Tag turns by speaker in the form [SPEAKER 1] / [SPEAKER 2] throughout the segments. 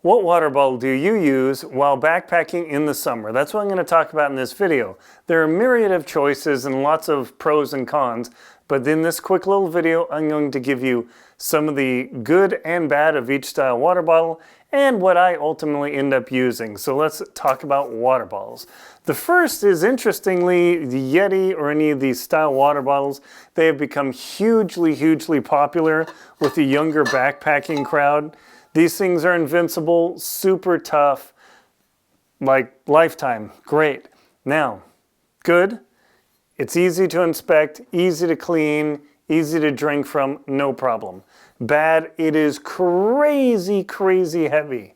[SPEAKER 1] What water bottle do you use while backpacking in the summer? That's what I'm going to talk about in this video. There are a myriad of choices and lots of pros and cons, but in this quick little video, I'm going to give you some of the good and bad of each style water bottle and what I ultimately end up using. So let's talk about water bottles. The first is, interestingly, the Yeti or any of these style water bottles. They have become hugely popular with the younger backpacking crowd. These things are invincible, super tough, like lifetime, great. Now, good, it's easy to inspect, easy to clean, easy to drink from, no problem. Bad, it is crazy heavy.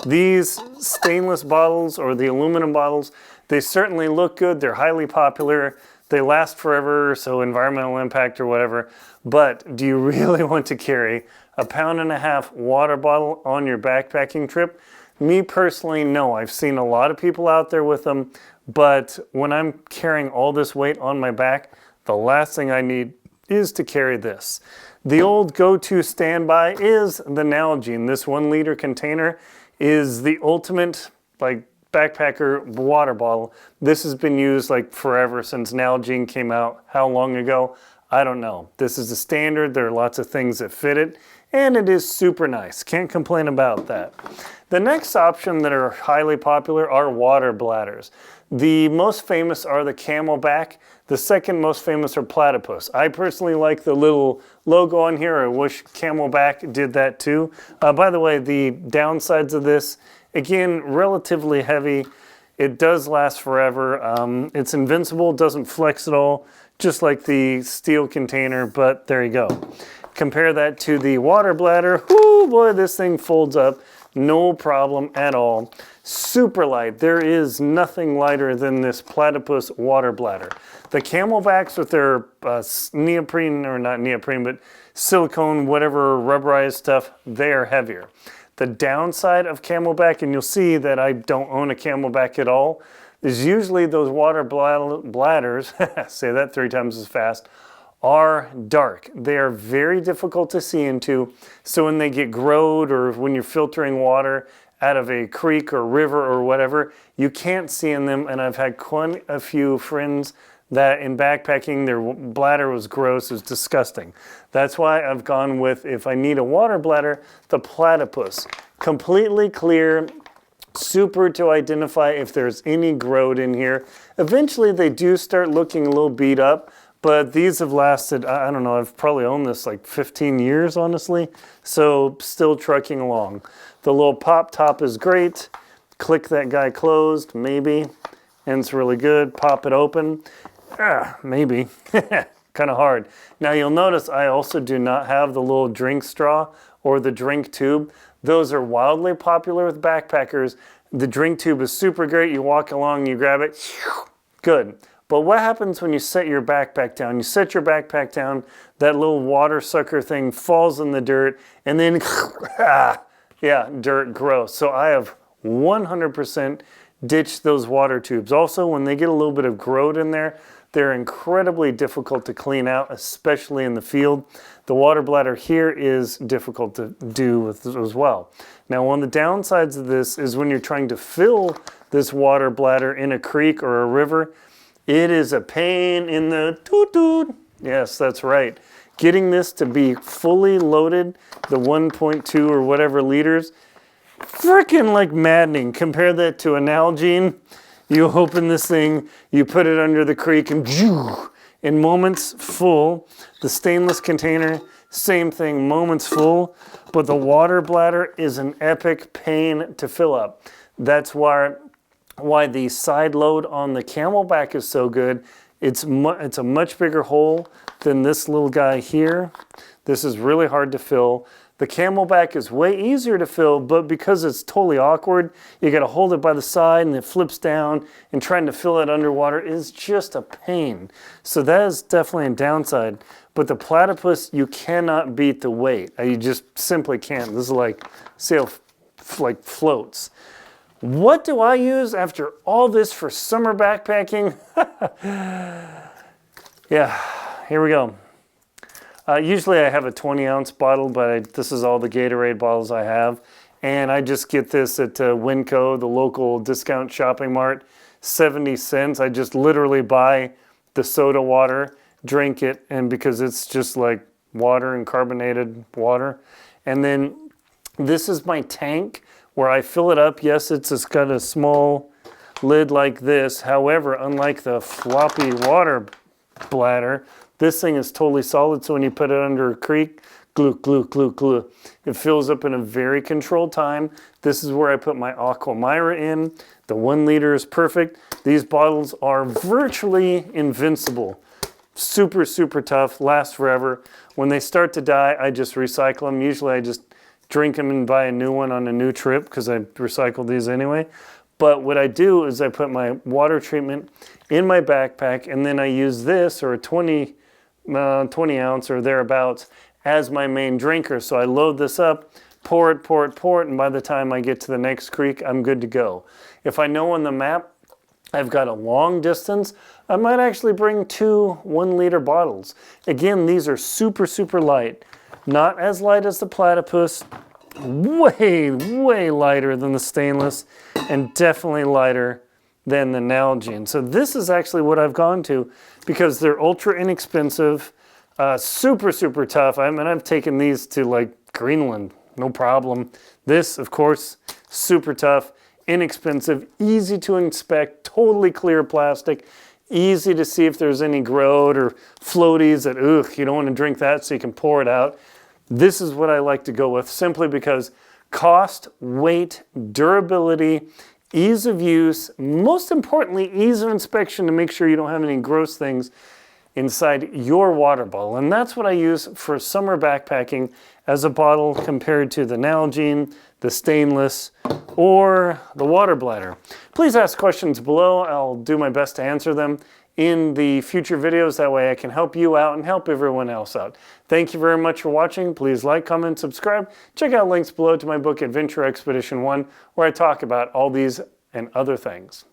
[SPEAKER 1] These stainless bottles or the aluminum bottles, they certainly look good, they're highly popular, they last forever, so environmental impact or whatever, but do you really want to carry a 1.5 pound water bottle on your backpacking trip? Me personally, no. I've seen a lot of people out there with them, but when I'm carrying all this weight on my back, the last thing I need is to carry this. The old go-to standby is the Nalgene. This 1 liter container is the ultimate backpacker water bottle. This has been used forever since Nalgene came out. How long ago? I don't know. This is the standard. There are lots of things that fit it, and it is super nice. Can't complain about that. The next option that are highly popular are water bladders. The most famous are the Camelback. The second most famous are Platypus. I personally like the little logo on here. I wish Camelback did that too. By the way, the downsides of this, again, relatively heavy. It does last forever. It's invincible, doesn't flex at all, just like the steel container, but there you go. Compare that to the water bladder. Whoo, boy, this thing folds up. No problem at all. Super light. There is nothing lighter than this Platypus water bladder. The Camelbacks with their neoprene, or not neoprene, but silicone, whatever rubberized stuff, they are heavier. The downside of Camelback, and you'll see that I don't own a Camelback at all, is usually those water bladders, say that 3 times as fast, are dark. They are very difficult to see into, so when they get growed or when you're filtering water out of a creek or river or whatever, you can't see in them, and I've had quite a few friends that in backpacking, their bladder was gross, it was disgusting. That's why I've gone with, if I need a water bladder, the Platypus. Completely clear, super to identify if there's any growth in here. Eventually they do start looking a little beat up, but these have lasted, I don't know, I've probably owned this 15 years, honestly, so still trucking along. The little pop top is great. Click that guy closed, maybe, and it's really good. Pop it open. Maybe. Kind of hard. Now you'll notice I also do not have the little drink straw or the drink tube. Those are wildly popular with backpackers. The drink tube is super great. You walk along, you grab it, good. But what happens when you set your backpack down? You set your backpack down, that little water sucker thing falls in the dirt, and then, yeah, dirt, gross. So I have 100% ditched those water tubes. Also, when they get a little bit of growth in there, they're incredibly difficult to clean out, especially in the field. The water bladder here is difficult to do with as well. Now, one of the downsides of this is when you're trying to fill this water bladder in a creek or a river, it is a pain in the toot-toot. Yes, that's right. Getting this to be fully loaded, the 1.2 or whatever liters, freaking maddening. Compare that to a Nalgene. You open this thing, you put it under the creek, and in moments full. The stainless container, same thing, moments full. But the water bladder is an epic pain to fill up. That's why the side load on the Camelback is so good. It's a much bigger hole than this little guy here. This is really hard to fill. The Camelback is way easier to fill, but because it's totally awkward, you gotta hold it by the side and it flips down, and trying to fill it underwater is just a pain. So that is definitely a downside. But the Platypus, you cannot beat the weight. You just simply can't. This is sail floats. What do I use after all this for summer backpacking? Yeah, here we go. Usually I have a 20-ounce bottle, but this is all the Gatorade bottles I have. And I just get this at Winco, the local discount shopping mart, 70 cents. I just literally buy the soda water, drink it, and because it's just like water and carbonated water. And then this is my tank where I fill it up. Yes, it's got a small lid like this. However, unlike the floppy water bladder, this thing is totally solid. So when you put it under a creek, glue, glue, glue, glue, it fills up in a very controlled time. This is where I put my Aqua Myra in. The 1 liter is perfect. These bottles are virtually invincible. Super, super tough, last forever. When they start to die, I just recycle them. Usually I just drink them and buy a new one on a new trip because I recycle these anyway. But what I do is I put my water treatment in my backpack, and then I use this, or a 20 ounce or thereabouts, as my main drinker. So I load this up, pour it, pour it, pour it, and by the time I get to the next creek, I'm good to go. If I know on the map I've got a long distance, I might actually bring 2 1 liter bottles. Again, these are super, super light. Not as light as the platypus, way, way lighter than the stainless, and definitely lighter than the Nalgene. So this is actually what I've gone to because they're ultra inexpensive, super, super tough. I mean, I've taken these to like Greenland, no problem. This, of course, super tough, inexpensive, easy to inspect, totally clear plastic, easy to see if there's any growth or floaties that, you don't want to drink that, so you can pour it out. This is what I like to go with simply because cost, weight, durability, ease of use, most importantly, ease of inspection to make sure you don't have any gross things inside your water bottle. And that's what I use for summer backpacking as a bottle compared to the Nalgene, the stainless, or the water bladder. Please ask questions below. I'll do my best to answer them in the future videos. That way I can help you out and help everyone else out. Thank you very much for watching. Please like, comment, subscribe. Check out links below to my book, Adventure Expedition 1, where I talk about all these and other things.